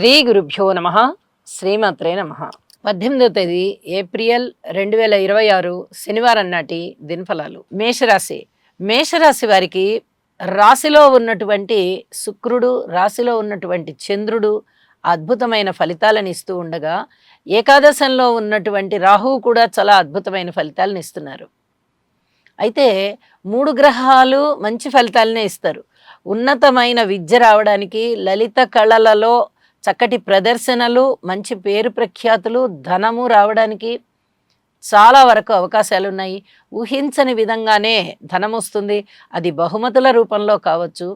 శ్రీ గురుభ్యో నమ. శ్రీమాత్రే నమ. 18వ తేదీ ఏప్రిల్ 2026 శనివారం నాటి దినఫలాలు. మేషరాశి. మేషరాశి వారికి రాశిలో ఉన్నటువంటి శుక్రుడు, రాశిలో ఉన్నటువంటి చంద్రుడు అద్భుతమైన ఫలితాలను ఇస్తూ ఉండగా, ఏకాదశంలో ఉన్నటువంటి రాహువు కూడా చాలా అద్భుతమైన ఫలితాలను ఇస్తున్నారు. అయితే 3 గ్రహాలు మంచి ఫలితాలనే ఇస్తారు. ఉన్నతమైన విద్య రావడానికి, లలిత కళలలో చక్కటి ప్రదర్శనలు, మంచి పేరు ప్రఖ్యాతులు, ధనము రావడానికి చాలా వరకు అవకాశాలు ఉన్నాయి. ఊహించని విధంగానే ధనం వస్తుంది. అది బహుమతుల రూపంలో కావచ్చు,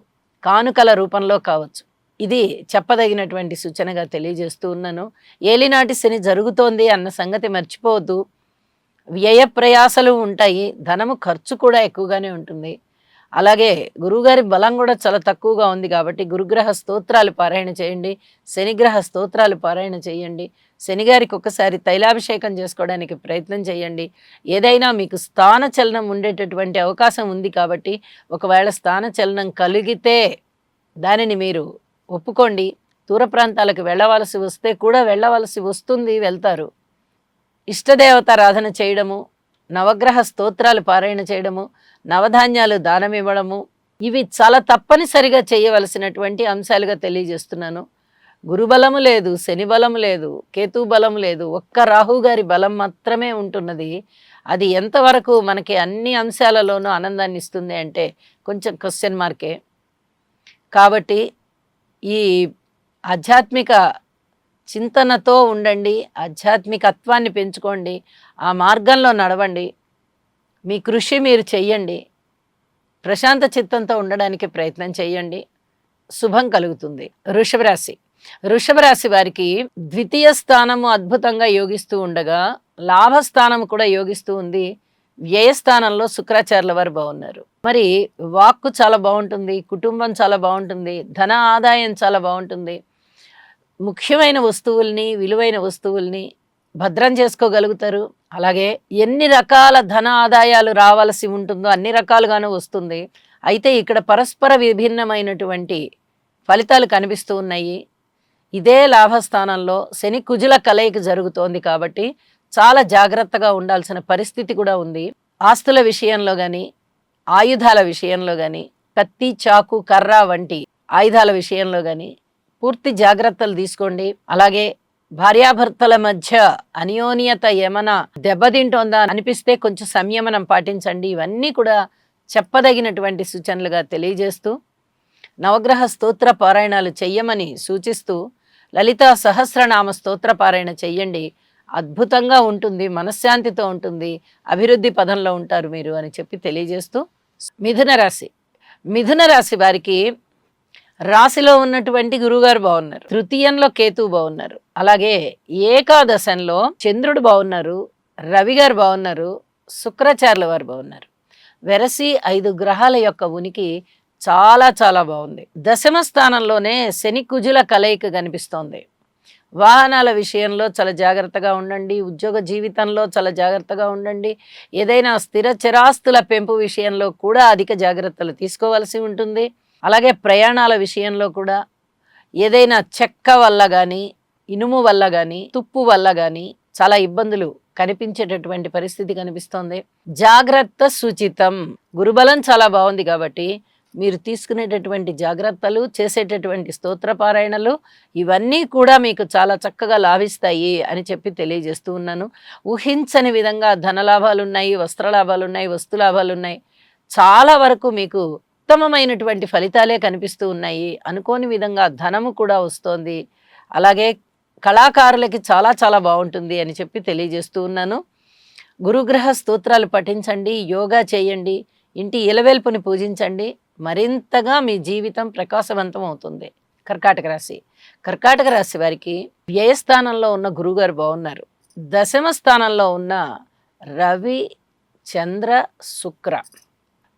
కానుకల రూపంలో కావచ్చు. ఇది చెప్పదగినటువంటి సూచనగా తెలియజేస్తూ ఉన్నాను. ఏలినాటి శని జరుగుతోంది అన్న సంగతి మర్చిపోవద్దు. వ్యయ ప్రయాసలు ఉంటాయి, ధనము ఖర్చు కూడా ఎక్కువగానే ఉంటుంది. అలాగే గురువుగారి బలం కూడా చాలా తక్కువగా ఉంది కాబట్టి గురుగ్రహ స్తోత్రాలు పారాయణ చేయండి, శనిగ్రహ స్తోత్రాలు పారాయణ చేయండి. శనిగారికి ఒకసారి తైలాభిషేకం చేసుకోవడానికి ప్రయత్నం చేయండి. ఏదైనా మీకు స్థాన చలనం ఉండేటటువంటి అవకాశం ఉంది కాబట్టి ఒకవేళ స్థాన చలనం కలిగితే దానిని మీరు ఒప్పుకోండి. దూర ప్రాంతాలకు వెళ్ళవలసి వస్తే కూడా వెళ్ళవలసి వస్తుంది, వెళ్తారు. ఇష్టదేవతారాధన చేయడము, నవగ్రహ స్తోత్రాలు పారాయణ చేయడము, నవధాన్యాలు దానం ఇవ్వడము, ఇవి చాలా తప్పనిసరిగా చేయవలసినటువంటి అంశాలుగా తెలియజేస్తున్నాను. గురుబలము లేదు, శని బలము లేదు, కేతు బలం లేదు, ఒక్క రాహు గారి బలం మాత్రమే ఉంటున్నది. అది ఎంతవరకు మనకి అన్ని అంశాలలోనూ ఆనందాన్ని ఇస్తుంది అంటే కొంచెం క్వశ్చన్ మార్కే. కాబట్టి ఈ ఆధ్యాత్మిక చింతనతో ఉండండి, ఆధ్యాత్మికత్వాన్ని పెంచుకోండి, ఆ మార్గంలో నడవండి, మీ కృషి మీరు చెయ్యండి, ప్రశాంత చిత్తంతో ఉండడానికి ప్రయత్నం చేయండి, శుభం కలుగుతుంది. వృషభ రాశి. వృషభ రాశి వారికి ద్వితీయ స్థానము అద్భుతంగా యోగిస్తూ ఉండగా, లాభస్థానం కూడా యోగిస్తూ ఉంది. వ్యయస్థానంలో శుక్రాచార్యుల వారు బాగున్నారు. మరి వాక్కు చాలా బాగుంటుంది, కుటుంబం చాలా బాగుంటుంది, ధన ఆదాయం చాలా బాగుంటుంది. ముఖ్యమైన వస్తువుల్ని, విలువైన వస్తువుల్ని భద్రం చేసుకోగలుగుతారు. అలాగే ఎన్ని రకాల ధన ఆదాయాలు రావాల్సి ఉంటుందో అన్ని రకాలుగాను వస్తుంది. అయితే ఇక్కడ పరస్పర విభిన్నమైనటువంటి ఫలితాలు కనిపిస్తూ ఉన్నాయి. ఇదే లాభస్థానంలో శని కుజుల కలయిక జరుగుతోంది కాబట్టి చాలా జాగ్రత్తగా ఉండాల్సిన పరిస్థితి కూడా ఉంది. ఆస్తుల విషయంలో కానీ, ఆయుధాల విషయంలో కానీ, కత్తి, చాకు, కర్ర వంటి ఆయుధాల విషయంలో కానీ పూర్తి జాగ్రత్తలు తీసుకోండి. అలాగే భార్యాభర్తల మధ్య అన్యోన్యత ఏమైనా దెబ్బతింటోందా అనిపిస్తే కొంచెం సంయమనం పాటించండి. ఇవన్నీ కూడా చెప్పదగినటువంటి సూచనలుగా తెలియజేస్తూ, నవగ్రహ స్తోత్ర పారాయణాలు చెయ్యమని సూచిస్తూ, లలితా సహస్రనామ స్తోత్ర పారాయణ చెయ్యండి. అద్భుతంగా ఉంటుంది, మనశ్శాంతితో ఉంటుంది, అభివృద్ధి పదంలో ఉంటారు మీరు అని చెప్పి తెలియజేస్తూ, మిథున రాశి. మిథున రాశి వారికి రాశిలో ఉన్నటువంటి గురువుగారు బాగున్నారు, తృతీయంలో కేతువు బాగున్నారు, అలాగే ఏకాదశంలో చంద్రుడు బాగున్నారు, రవి గారు బాగున్నారు, శుక్రాచార్యుల వారు బాగున్నారు. వెరసి 5 గ్రహాల యొక్క ఉనికి చాలా చాలా బాగుంది. దశమ స్థానంలోనే శని కుజుల కలయిక కనిపిస్తోంది. వాహనాల విషయంలో చాలా జాగ్రత్తగా ఉండండి, ఉద్యోగ జీవితంలో చాలా జాగ్రత్తగా ఉండండి, ఏదైనా స్థిర చిరాస్తుల పెంపు విషయంలో కూడా అధిక జాగ్రత్తలు తీసుకోవాల్సి ఉంటుంది. అలాగే ప్రయాణాల విషయంలో కూడా ఏదైనా చెక్క వల్ల కానీ, ఇనుము వల్ల కానీ, తుప్పు వల్ల కానీ చాలా ఇబ్బందులు కనిపించేటటువంటి పరిస్థితి కనిపిస్తోంది. జాగ్రత్త సూచితం. గురుబలం చాలా బాగుంది కాబట్టి మీరు తీసుకునేటటువంటి జాగ్రత్తలు, చేసేటటువంటి స్తోత్ర పారాయణలు ఇవన్నీ కూడా మీకు చాలా చక్కగా లాభిస్తాయి అని చెప్పి తెలియజేస్తూ ఉన్నాను. ఊహించని విధంగా ధనలాభాలు ఉన్నాయి, వస్త్రలాభాలు ఉన్నాయి, వస్తు లాభాలు ఉన్నాయి. చాలా వరకు మీకు ఉత్తమమైనటువంటి ఫలితాలే కనిపిస్తూ ఉన్నాయి. అనుకోని విధంగా ధనము కూడా వస్తోంది. అలాగే కళాకారులకి చాలా చాలా బాగుంటుంది అని చెప్పి తెలియజేస్తూ ఉన్నాను. గురుగ్రహ స్తోత్రాలు పఠించండి, యోగా చేయండి, ఇంటి ఇలవేల్పుని పూజించండి. మరింతగా మీ జీవితం ప్రకాశవంతం అవుతుంది. కర్కాటక రాశి. కర్కాటక రాశి వారికి వ్యయస్థానంలో ఉన్న గురువుగారు బాగున్నారు. దశమ స్థానంలో ఉన్న రవి, చంద్ర, శుక్ర,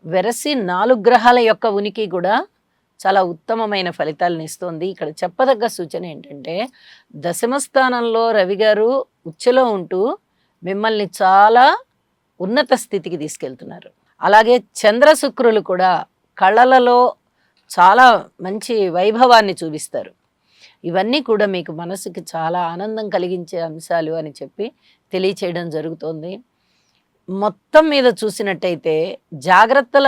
వెరసి 4 గ్రహాల యొక్క ఉనికి కూడా చాలా ఉత్తమమైన ఫలితాలను ఇస్తుంది. ఇక్కడ చెప్పదగ్గ సూచన ఏంటంటే, దశమ స్థానంలో రవి గారు ఉచ్చలో ఉంటూ మిమ్మల్ని చాలా ఉన్నత స్థితికి తీసుకెళ్తున్నారు. అలాగే చంద్ర శుక్రులు కూడా కళలలో చాలా మంచి వైభవాన్ని చూపిస్తారు. ఇవన్నీ కూడా మీకు మనసుకి చాలా ఆనందం కలిగించే అంశాలు అని చెప్పి తెలియచేయడం జరుగుతోంది. మొత్తం మీద చూసినట్టయితే జాగ్రత్తల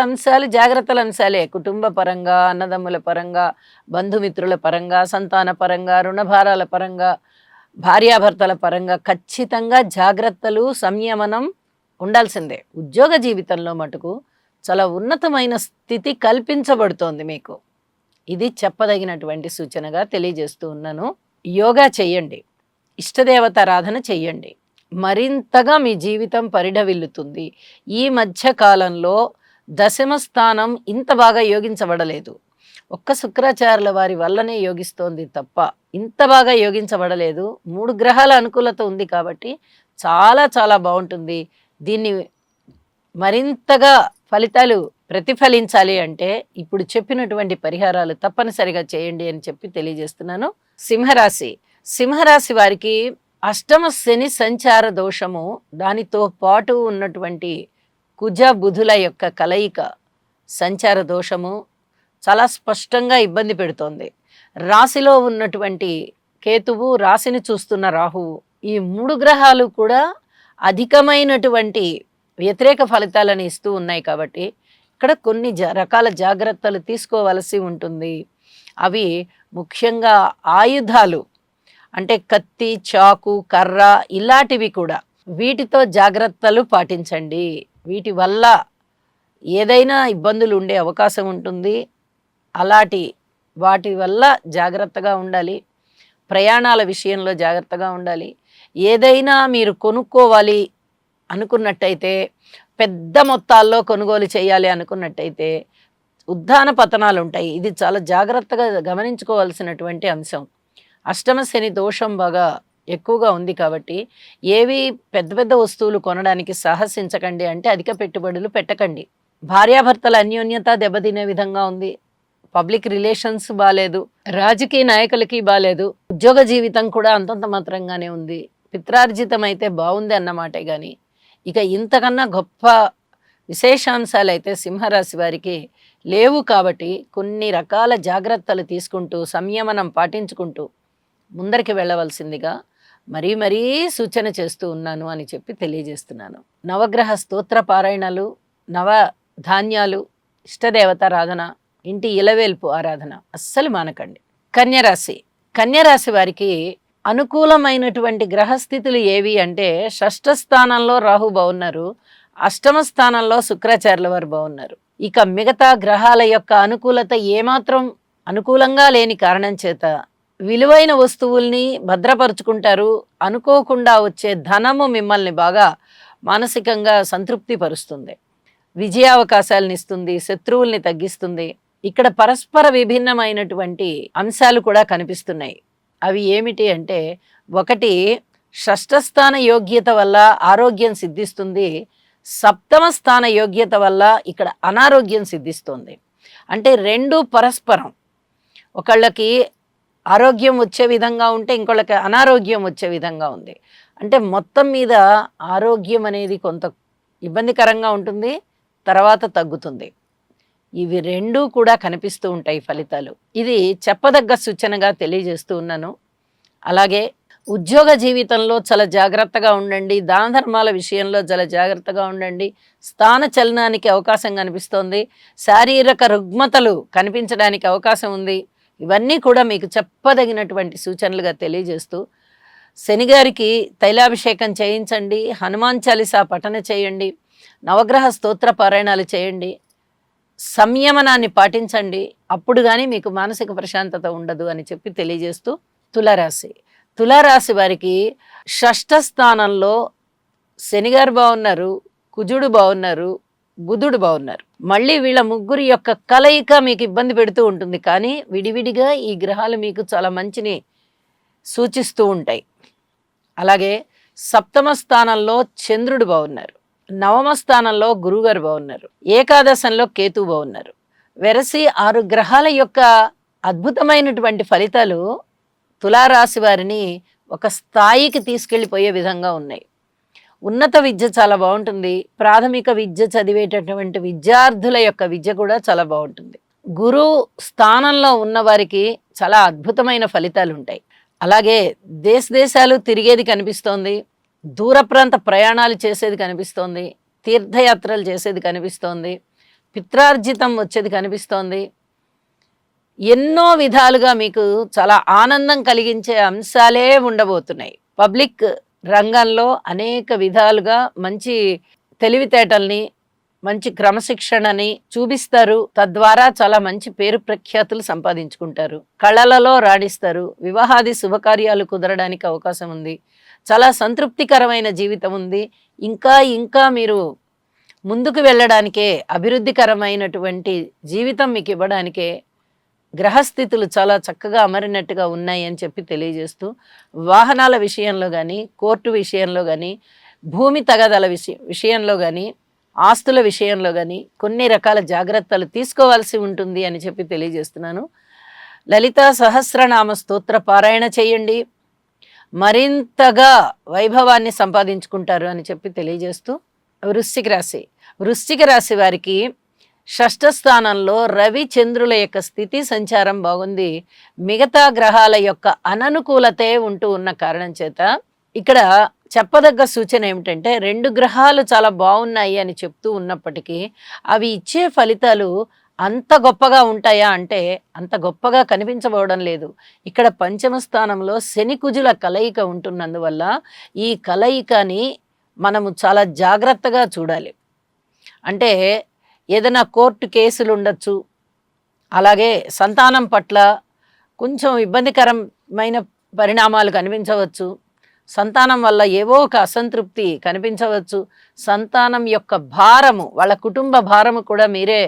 అంశాలే. కుటుంబ పరంగా, అన్నదమ్ముల పరంగా, బంధుమిత్రుల పరంగా, సంతాన పరంగా, రుణభారాల పరంగా, భార్యాభర్తల పరంగా ఖచ్చితంగా జాగ్రత్తలు, సంయమనం ఉండాల్సిందే. ఉద్యోగ జీవితంలో మటుకు చాలా ఉన్నతమైన స్థితి కల్పించబడుతోంది మీకు. ఇది చెప్పదగినటువంటి సూచనగా తెలియజేస్తూ ఉన్నాను. యోగా చెయ్యండి, ఇష్టదేవతారాధన చెయ్యండి, మరింతగా మీ జీవితం పరిఢవిల్లుతుంది. ఈ మధ్య కాలంలో దశమ స్థానం ఇంత బాగా యోగించబడలేదు. ఒక్క శుక్రాచార్యుల వారి వల్లనే యోగిస్తోంది తప్ప ఇంత బాగా యోగించబడలేదు. 3 గ్రహాల అనుకూలత ఉంది కాబట్టి చాలా చాలా బాగుంటుంది. దీన్ని మరింతగా ఫలితాలు ప్రతిఫలించాలి అంటే ఇప్పుడు చెప్పినటువంటి పరిహారాలు తప్పనిసరిగా చేయండి అని చెప్పి తెలియజేస్తున్నాను. సింహరాశి వారికి అష్టమ శని సంచార దోషము, దానితో పాటు ఉన్నటువంటి కుజ బుధుల యొక్క కలయిక సంచార దోషము చాలా స్పష్టంగా ఇబ్బంది పెడుతోంది. రాశిలో ఉన్నటువంటి కేతువు, రాశిని చూస్తున్న రాహువు, ఈ 3 గ్రహాలు కూడా అధికమైనటువంటి వ్యతిరేక ఫలితాలను ఇస్తూ ఉన్నాయి కాబట్టి ఇక్కడ కొన్ని రకాల జాగ్రత్తలు తీసుకోవలసి ఉంటుంది. అవి ముఖ్యంగా ఆయుధాలు అంటే కత్తి, చాకు, కర్ర ఇలాంటివి కూడా, వీటితో జాగ్రత్తలు పాటించండి. వీటి వల్ల ఏదైనా ఇబ్బందులు ఉండే అవకాశం ఉంటుంది. వాటి వల్ల జాగ్రత్తగా ఉండాలి. ప్రయాణాల విషయంలో జాగ్రత్తగా ఉండాలి. ఏదైనా మీరు కొనుక్కోవాలి అనుకున్నట్టయితే, పెద్ద మొత్తాల్లో కొనుగోలు చేయాలి అనుకున్నట్టయితే ఉత్థాన పతనాలు ఉంటాయి. ఇది చాలా జాగ్రత్తగా గమనించుకోవాల్సినటువంటి అంశం. అష్టమ శని దోషం బాగా ఎక్కువగా ఉంది కాబట్టి ఏవి పెద్ద పెద్ద వస్తువులు కొనడానికి సాహసించకండి. అంటే అధిక పెట్టుబడులు పెట్టకండి. భార్యాభర్తల అన్యోన్యత దెబ్బతినే విధంగా ఉంది. పబ్లిక్ రిలేషన్స్ బాలేదు, రాజకీయ నాయకులకి బాలేదు, ఉద్యోగ జీవితం కూడా అంతంత మాత్రంగానే ఉంది. పిత్రార్జితం అయితే బాగుంది అన్నమాటే కానీ ఇక ఇంతకన్నా గొప్ప విశేషాంశాలు అయితే సింహరాశి వారికి లేవు. కాబట్టి కొన్ని రకాల జాగ్రత్తలు తీసుకుంటూ, సంయమనం పాటించుకుంటూ ముందరికి వెళ్ళవలసిందిగా మరీ సూచన చేస్తూ ఉన్నాను అని చెప్పి తెలియజేస్తున్నాను. నవగ్రహ స్తోత్ర పారాయణలు, నవ ధాన్యాలు, ఇష్టదేవతారాధన, ఇంటి ఇలవేల్పు ఆరాధన అస్సలు మానకండి. కన్యరాశి వారికి అనుకూలమైనటువంటి గ్రహస్థితులు ఏవి అంటే, షష్ఠ స్థానంలో రాహు బాగున్నారు, అష్టమ స్థానంలో శుక్రాచార్యుల వారు బాగున్నారు. ఇక మిగతా గ్రహాల యొక్క అనుకూలత ఏమాత్రం అనుకూలంగా లేని కారణం చేత విలువైన వస్తువుల్ని భద్రపరుచుకుంటారు. అనుకోకుండా వచ్చే ధనము మిమ్మల్ని బాగా మానసికంగా సంతృప్తి పరుస్తుంది, విజయావకాశాలను ఇస్తుంది, శత్రువుల్ని తగ్గిస్తుంది. ఇక్కడ పరస్పర విభిన్నమైనటువంటి అంశాలు కూడా కనిపిస్తున్నాయి. అవి ఏమిటి అంటే, ఒకటి షష్ఠస్థాన యోగ్యత వల్ల ఆరోగ్యం సిద్ధిస్తుంది, సప్తమ స్థాన యోగ్యత వల్ల ఇక్కడ అనారోగ్యం సిద్ధిస్తుంది. అంటే 2 పరస్పరం, ఒకళ్ళకి ఆరోగ్యం వచ్చే విధంగా ఉంటే ఇంకొకళ్ళకి అనారోగ్యం వచ్చే విధంగా ఉంది. అంటే మొత్తం మీద ఆరోగ్యం అనేది కొంత ఇబ్బందికరంగా ఉంటుంది, తర్వాత తగ్గుతుంది. ఇవి 2 కూడా కనిపిస్తూ ఉంటాయి ఫలితాలు. ఇది చెప్పదగ్గ సూచనగా తెలియజేస్తూ ఉన్నాను. అలాగే ఉద్యోగ జీవితంలో చాలా జాగ్రత్తగా ఉండండి. దాన ధర్మాల విషయంలో చాలా జాగ్రత్తగా ఉండండి. స్థాన చలనానికి అవకాశం కనిపిస్తోంది, శారీరక రుగ్మతలు కనిపించడానికి అవకాశం ఉంది. ఇవన్నీ కూడా మీకు చెప్పదగినటువంటి సూచనలుగా తెలియజేస్తూ, శనిగారికి తైలాభిషేకం చేయించండి, హనుమాన్ చాలీసా పఠన చేయండి, నవగ్రహ స్తోత్ర పారాయణాలు చేయండి, సంయమనాన్ని పాటించండి. అప్పుడు కానీ మీకు మానసిక ప్రశాంతత ఉండదు అని చెప్పి తెలియజేస్తూ, తులారాశి వారికి షష్ఠ స్థానంలో శనిగారు బాగున్నారు, కుజుడు బాగున్నారు, బుధుడు బాగున్నారు. మళ్ళీ వీళ్ళ ముగ్గురి యొక్క కలయిక మీకు ఇబ్బంది పెడుతూ ఉంటుంది. కానీ విడివిడిగా ఈ గ్రహాలు మీకు చాలా మంచిని సూచిస్తూ ఉంటాయి. అలాగే సప్తమ స్థానంలో చంద్రుడు బాగున్నారు, నవమ స్థానంలో గురుగారు బాగున్నారు, ఏకాదశంలో కేతు బాగున్నారు. వెరసి 6 గ్రహాల యొక్క అద్భుతమైనటువంటి ఫలితాలు తులారాశి వారిని ఒక స్థాయికి తీసుకెళ్ళిపోయే విధంగా ఉన్నాయి. ఉన్నత విద్య చాలా బాగుంటుంది. ప్రాథమిక విద్య చదివేటటువంటి విద్యార్థుల యొక్క విద్య కూడా చాలా బాగుంటుంది. గురు స్థానంలో ఉన్న వారికి చాలా అద్భుతమైన ఫలితాలు ఉంటాయి. అలాగే దేశాలు తిరిగేది కనిపిస్తోంది, దూర ప్రాంత ప్రయాణాలు చేసేది కనిపిస్తోంది, తీర్థయాత్రలు చేసేది కనిపిస్తోంది, పిత్రార్జితం వచ్చేది కనిపిస్తోంది. ఎన్నో విధాలుగా మీకు చాలా ఆనందం కలిగించే అంశాలే ఉండబోతున్నాయి. పబ్లిక్ రంగంలో అనేక విధాలుగా మంచి తెలివితేటల్ని, మంచి క్రమశిక్షణని చూపిస్తారు. తద్వారా చాలా మంచి పేరు ప్రఖ్యాతులు సంపాదించుకుంటారు. కళలలో రాణిస్తారు. వివాహాది శుభకార్యాలు కుదరడానికి అవకాశం ఉంది. చాలా సంతృప్తికరమైన జీవితం ఉంది. ఇంకా ఇంకా మీరు ముందుకు వెళ్ళడానికే, అభివృద్ధికరమైనటువంటి జీవితం మీకు ఇవ్వడానికే గ్రహస్థితులు చాలా చక్కగా అమరినట్టుగా ఉన్నాయి అని చెప్పి తెలియజేస్తూ, వాహనాల విషయంలో కానీ, కోర్టు విషయంలో కానీ, భూమి తగాదాల విషయంలో కానీ, ఆస్తుల విషయంలో కానీ కొన్ని రకాల జాగ్రత్తలు తీసుకోవాల్సి ఉంటుంది అని చెప్పి తెలియజేస్తున్నాను. లలితా సహస్రనామ స్తోత్ర పారాయణ చేయండి, మరింతగా వైభవాన్ని సంపాదించుకుంటారు అని చెప్పి తెలియజేస్తూ, వృశ్చిక రాశి వారికి షష్ఠ స్థానంలో రవి చంద్రుల యొక్క స్థితి సంచారం బాగుంది. మిగతా గ్రహాల యొక్క అననుకూలతే ఉంటూ ఉన్న కారణం చేత ఇక్కడ చెప్పదగ్గ సూచన ఏమిటంటే, 2 గ్రహాలు చాలా బాగున్నాయి అని చెప్తూ ఉన్నప్పటికీ అవి ఇచ్చే ఫలితాలు అంత గొప్పగా ఉంటాయా అంటే అంత గొప్పగా కనిపించబోవడం లేదు. ఇక్కడ పంచమ స్థానంలో శని కుజుల కలయిక ఉంటున్నందువల్ల ఈ కలయికని మనము చాలా జాగ్రత్తగా చూడాలి. అంటే ఏదైనా కోర్టు కేసులు ఉండొచ్చు, అలాగే సంతానం పట్ల కొంచెం ఇబ్బందికరమైన పరిణామాలు కనిపించవచ్చు, సంతానం వల్ల ఏవో ఒక అసంతృప్తి కనిపించవచ్చు, సంతానం యొక్క భారము, వాళ్ళ కుటుంబ భారము కూడా మీరే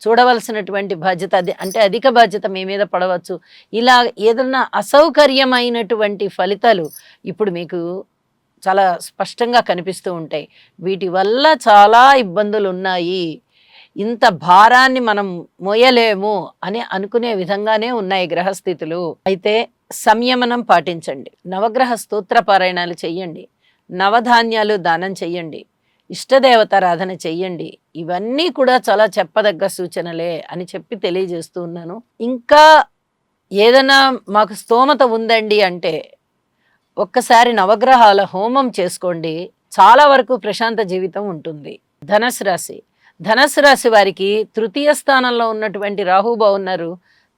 చూడవలసినటువంటి బాధ్యత, అంటే అధిక బాధ్యత మీ మీద పడవచ్చు. ఇలా ఏదన్నా అసౌకర్యమైనటువంటి ఫలితాలు ఇప్పుడు మీకు చాలా స్పష్టంగా కనిపిస్తూ ఉంటాయి. వీటి వల్ల చాలా ఇబ్బందులు ఉన్నాయి, ఇంత భారాన్ని మనం మోయలేము అని అనుకునే విధంగానే ఉన్నాయి గ్రహస్థితులు. అయితే సంయమనం పాటించండి, నవగ్రహ స్తోత్ర పారాయణాలు చెయ్యండి, నవధాన్యాలు దానం చెయ్యండి, ఇష్టదేవతారాధన చెయ్యండి. ఇవన్నీ కూడా చాలా చెప్పదగ్గ సూచనలే అని చెప్పి తెలియజేస్తూ ఉన్నాను. ఇంకా ఏదైనా మాకు స్తోమత ఉందండి అంటే ఒక్కసారి నవగ్రహాల హోమం చేసుకోండి, చాలా వరకు ప్రశాంత జీవితం ఉంటుంది. ధనస్సు రాశి వారికి తృతీయ స్థానంలో ఉన్నటువంటి రాహు బాగున్నారు,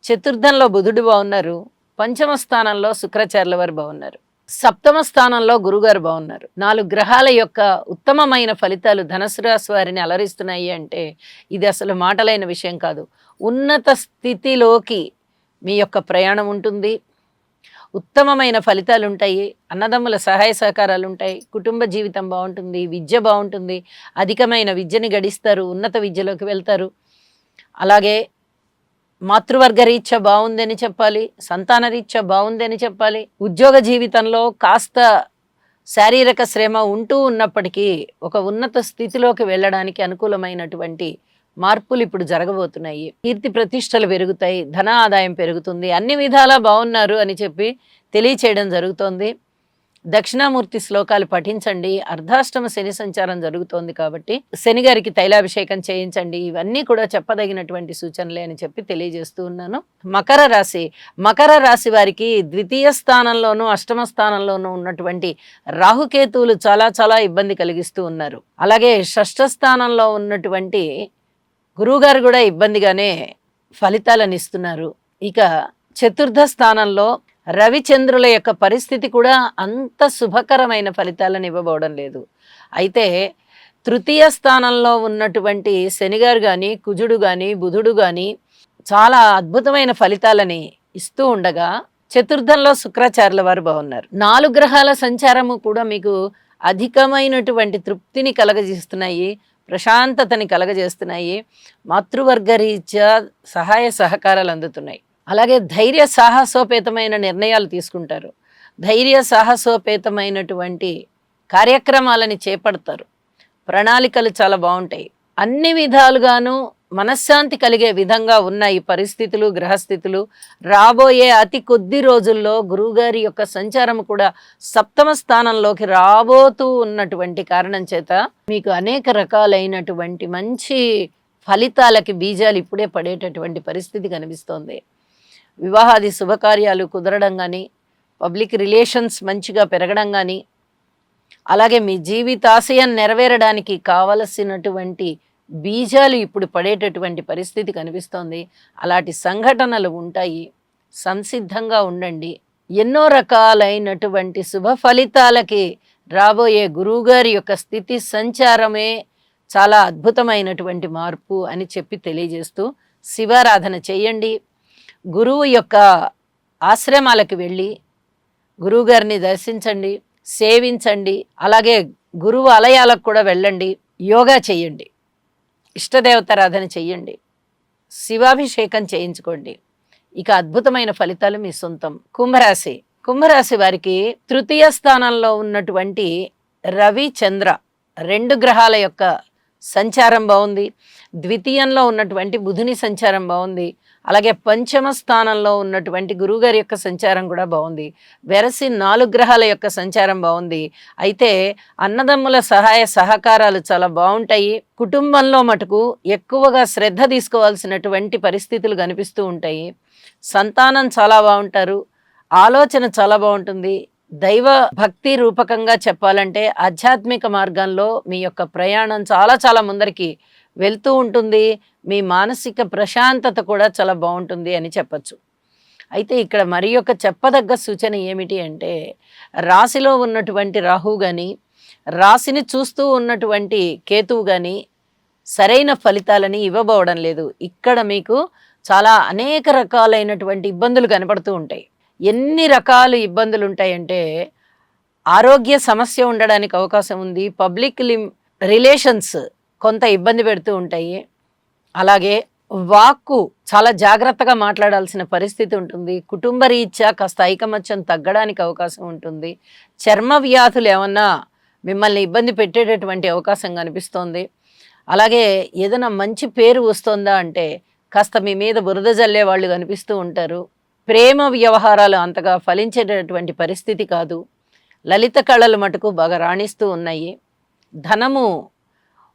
చతుర్థంలో బుధుడు బాగున్నారు, పంచమ స్థానంలో శుక్రాచార్యుల వారు బాగున్నారు, సప్తమ స్థానంలో గురుగారు బాగున్నారు. 4 గ్రహాల యొక్క ఉత్తమమైన ఫలితాలు ధనుసు రాశి వారిని అలరిస్తున్నాయి అంటే ఇది అసలు మాటలైన విషయం కాదు. ఉన్నత స్థితిలోకి మీ యొక్క ప్రయాణం ఉంటుంది, ఉత్తమమైన ఫలితాలు ఉంటాయి, అన్నదమ్ముల సహాయ సహకారాలు ఉంటాయి, కుటుంబ జీవితం బాగుంటుంది, విద్య బాగుంటుంది, అధికమైన విద్యని గడిస్తారు, ఉన్నత విద్యలోకి వెళ్తారు. అలాగే మాతృవర్గ రీత్యా బాగుందని చెప్పాలి, సంతాన రీత్యా బాగుందని చెప్పాలి. ఉద్యోగ జీవితంలో కాస్త శారీరక శ్రమ ఉంటూ ఉన్నప్పటికీ ఒక ఉన్నత స్థితిలోకి వెళ్ళడానికి అనుకూలమైనటువంటి మార్పులు ఇప్పుడు జరగబోతున్నాయి. కీర్తి ప్రతిష్టలు పెరుగుతాయి, ధన ఆదాయం పెరుగుతుంది, అన్ని విధాలా బాగున్నారు అని చెప్పి తెలియచేయడం జరుగుతోంది. దక్షిణామూర్తి శ్లోకాలు పఠించండి. అర్ధాష్టమ శని సంచారం జరుగుతోంది కాబట్టి శని గారికి తైలాభిషేకం చేయించండి. ఇవన్నీ కూడా చెప్పదగినటువంటి సూచనలే అని చెప్పి తెలియజేస్తూ ఉన్నాను. మకర రాశి వారికి ద్వితీయ స్థానంలోనూ అష్టమ స్థానంలోనూ ఉన్నటువంటి రాహుకేతువులు చాలా చాలా ఇబ్బంది కలిగిస్తూ ఉన్నారు. అలాగే షష్ఠ స్థానంలో ఉన్నటువంటి గురువుగారు కూడా ఇబ్బందిగానే ఫలితాలను ఇస్తున్నారు. ఇక చతుర్థ స్థానంలో రవిచంద్రుల యొక్క పరిస్థితి కూడా అంత శుభకరమైన ఫలితాలను ఇవ్వబోవడం లేదు. అయితే తృతీయ స్థానంలో ఉన్నటువంటి శనిగారు కానీ, కుజుడు కానీ, బుధుడు కానీ చాలా అద్భుతమైన ఫలితాలని ఇస్తూ ఉండగా చతుర్థంలో శుక్రాచార్యుల వారు బాగున్నారు. 4 గ్రహాల సంచారము కూడా మీకు అధికమైనటువంటి తృప్తిని కలగజేస్తున్నాయి, ప్రశాంతతని కలగజేస్తున్నాయి, మాతృవర్గ రీత్యా సహాయ సహకారాలు అందుతున్నాయి. అలాగే ధైర్య సాహసోపేతమైన నిర్ణయాలు తీసుకుంటారు, ధైర్య సాహసోపేతమైనటువంటి కార్యక్రమాలని చేపడతారు, ప్రణాళికలు చాలా బాగుంటాయి. అన్ని విధాలుగాను మనశ్శాంతి కలిగే విధంగా ఉన్న ఈ పరిస్థితులు, గ్రహస్థితులు రాబోయే అతి కొద్ది రోజుల్లో గురువుగారి యొక్క సంచారం కూడా సప్తమ స్థానంలోకి రాబోతూ ఉన్నటువంటి కారణం చేత మీకు అనేక రకాలైనటువంటి మంచి ఫలితాలకి బీజాలు ఇప్పుడే పడేటటువంటి పరిస్థితి కనిపిస్తోంది. వివాహాది శుభకార్యాలు కుదరడం కానీ, పబ్లిక్ రిలేషన్స్ మంచిగా పెరగడం కానీ, అలాగే మీ జీవితాశయం నెరవేరడానికి కావలసినటువంటి బీజాలు ఇప్పుడు పడేటటువంటి పరిస్థితి కనిపిస్తోంది. అలాంటి సంఘటనలు ఉంటాయి. సంసిద్ధంగా ఉండండి. ఎన్నో రకాలైనటువంటి శుభ ఫలితాలకి రాబోయే గురువుగారి యొక్క స్థితి సంచారమే చాలా అద్భుతమైనటువంటి మార్పు అని చెప్పి తెలియజేస్తూ శివారాధన చేయండి. గురువు యొక్క ఆశ్రమాలకు వెళ్ళి గురువుగారిని దర్శించండి, సేవించండి. అలాగే గురువు ఆలయాలకు కూడా వెళ్ళండి. యోగా చేయండి, ఇష్టదేవతారాధన చెయ్యండి, శివాభిషేకం చేయించుకోండి. ఇక అద్భుతమైన ఫలితాలు మీ సొంతం. కుంభరాశి వారికి తృతీయ స్థానంలో ఉన్నటువంటి రవి చంద్ర 2 గ్రహాల యొక్క సంచారం బాగుంది. ద్వితీయంలో ఉన్నటువంటి బుధుని సంచారం బాగుంది. అలాగే పంచమ స్థానంలో ఉన్నటువంటి గురువుగారి యొక్క సంచారం కూడా బాగుంది. వెరసి 4 గ్రహాల యొక్క సంచారం బాగుంది. అయితే అన్నదమ్ముల సహాయ సహకారాలు చాలా బాగుంటాయి. కుటుంబంలో మటుకు ఎక్కువగా శ్రద్ధ తీసుకోవాల్సినటువంటి పరిస్థితులు కనిపిస్తూ ఉంటాయి. సంతానం చాలా బాగుంటారు. ఆలోచన చాలా బాగుంటుంది. దైవ భక్తి రూపకంగా చెప్పాలంటే ఆధ్యాత్మిక మార్గంలో మీ యొక్క ప్రయాణం చాలా చాలా ముందరికి వెళ్తూ ఉంటుంది. మీ మానసిక ప్రశాంతత కూడా చాలా బాగుంటుంది అని చెప్పచ్చు. అయితే ఇక్కడ మరి యొక్క చెప్పదగ్గ సూచన ఏమిటి అంటే, రాశిలో ఉన్నటువంటి రాహు కానీ, రాశిని చూస్తూ ఉన్నటువంటి కేతువు కానీ సరైన ఫలితాలని ఇవ్వబోవడం లేదు. ఇక్కడ మీకు చాలా అనేక రకాలైనటువంటి ఇబ్బందులు కనపడుతూ ఉంటాయి. ఎన్ని రకాల ఇబ్బందులు ఉంటాయంటే, ఆరోగ్య సమస్య ఉండడానికి అవకాశం ఉంది. పబ్లిక్ రిలేషన్స్ కొంత ఇబ్బంది పెడుతూ ఉంటాయి. అలాగే వాక్కు చాలా జాగ్రత్తగా మాట్లాడాల్సిన పరిస్థితి ఉంటుంది. కుటుంబ రీత్యా కాస్త ఐకమత్యం తగ్గడానికి అవకాశం ఉంటుంది. చర్మ వ్యాధులు ఏమన్నా మిమ్మల్ని ఇబ్బంది పెట్టేటటువంటి అవకాశం కనిపిస్తోంది. అలాగే ఏదైనా మంచి పేరు వస్తుందా అంటే కాస్త మీ మీద బురద జల్లే వాళ్ళు కనిపిస్తూ ఉంటారు. ప్రేమ వ్యవహారాలు అంతగా ఫలించేటటువంటి పరిస్థితి కాదు. లలిత కళలు మటుకు బాగా రాణిస్తూ ఉన్నాయి. ధనము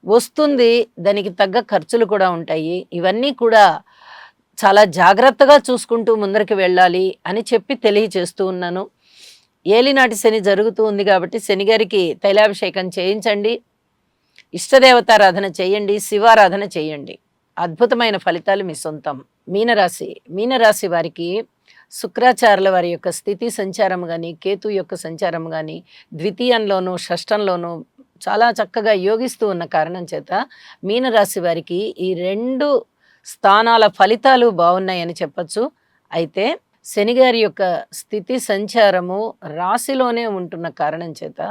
వస్తుంది, దానికి తగ్గ ఖర్చులు కూడా ఉంటాయి. ఇవన్నీ కూడా చాలా జాగ్రత్తగా చూసుకుంటూ ముందరికి వెళ్ళాలి అని చెప్పి తెలియచేస్తూ ఉన్నాను. ఏలినాటి శని జరుగుతూ ఉంది కాబట్టి శనిగారికి తైలాభిషేకం చేయించండి, ఇష్టదేవతారాధన చేయండి, శివారాధన చేయండి. అద్భుతమైన ఫలితాలు మీ సొంతం. మీనరాశి వారికి శుక్రాచార్యుల వారి యొక్క స్థితి సంచారం కానీ, కేతు యొక్క సంచారం కానీ ద్వితీయంలోనూ షష్టంలోనూ చాలా చక్కగా యోగిస్తూ ఉన్న కారణం చేత మీనరాశి వారికి ఈ 2 స్థానాల ఫలితాలు బాగున్నాయని చెప్పచ్చు. అయితే శనిగారి యొక్క స్థితి సంచారము రాశిలోనే ఉంటున్న కారణం చేత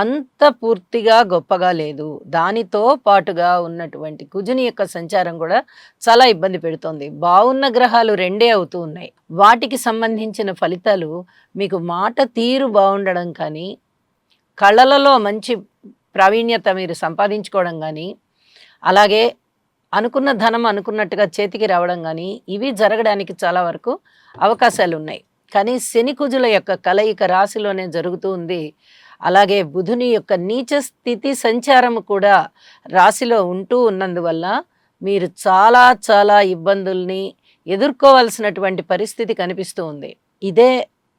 అంత పూర్తిగా గొప్పగా లేదు. దానితో పాటుగా ఉన్నటువంటి కుజుని యొక్క సంచారం కూడా చాలా ఇబ్బంది పెడుతోంది. బాగున్న గ్రహాలు 2 అవుతూ ఉన్నాయి. వాటికి సంబంధించిన ఫలితాలు మీకు మాట తీరు బాగుండడం కానీ, కళలలో మంచి ప్రావీణ్యత మీరు సంపాదించుకోవడం కానీ, అలాగే అనుకున్న ధనం అనుకున్నట్టుగా చేతికి రావడం కానీ, ఇవి జరగడానికి చాలా వరకు అవకాశాలు ఉన్నాయి. కానీ శని కుజుల యొక్క కలయిక రాశిలోనే జరుగుతూ ఉంది. అలాగే బుధుని యొక్క నీచ స్థితి సంచారము కూడా రాశిలో ఉంటూ ఉన్నందువల్ల మీరు చాలా చాలా ఇబ్బందుల్ని ఎదుర్కోవాల్సినటువంటి పరిస్థితి కనిపిస్తూ ఉంది. ఇదే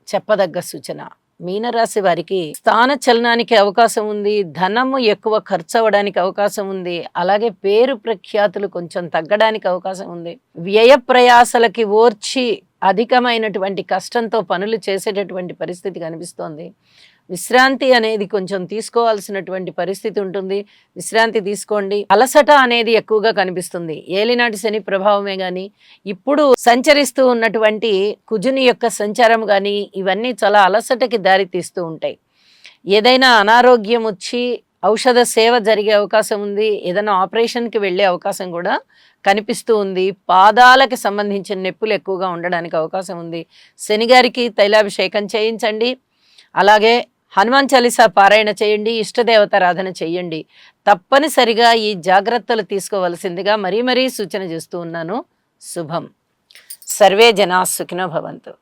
చెప్పదగ్గ సూచన. మీనరాశి వారికి స్థాన చలనానికి అవకాశం ఉంది. ధనము ఎక్కువ ఖర్చు అవ్వడానికి అవకాశం ఉంది. అలాగే పేరు ప్రఖ్యాతులు కొంచెం తగ్గడానికి అవకాశం ఉంది. వ్యయ ప్రయాసలకి ఓర్చి అధికమైనటువంటి కష్టంతో పనులు చేసేటటువంటి పరిస్థితి కనిపిస్తోంది. విశ్రాంతి అనేది కొంచెం తీసుకోవాల్సినటువంటి పరిస్థితి ఉంటుంది. విశ్రాంతి తీసుకోండి. అలసట అనేది ఎక్కువగా కనిపిస్తుంది. ఏలినాటి శని ప్రభావమే కానీ, ఇప్పుడు సంచరిస్తూ ఉన్నటువంటి కుజుని యొక్క సంచారం కానీ, ఇవన్నీ చాలా అలసటకి దారి తీస్తూ ఉంటాయి. ఏదైనా అనారోగ్యం వచ్చి ఔషధ సేవ జరిగే అవకాశం ఉంది. ఏదైనా ఆపరేషన్కి వెళ్ళే అవకాశం కూడా కనిపిస్తూ ఉంది. పాదాలకి సంబంధించిన నొప్పులు ఎక్కువగా ఉండడానికి అవకాశం ఉంది. శనిగారికి తైలాభిషేకం చేయించండి. అలాగే హనుమాన్ చాలీసా పారాయణ చేయండి, ఇష్టదేవతారాధన చేయండి. తప్పనిసరిగా ఈ జాగ్రత్తలు తీసుకోవలసిందిగా మరీ సూచన చేస్తూ ఉన్నాను. శుభం. సర్వే జనా సుఖినో భవంతు.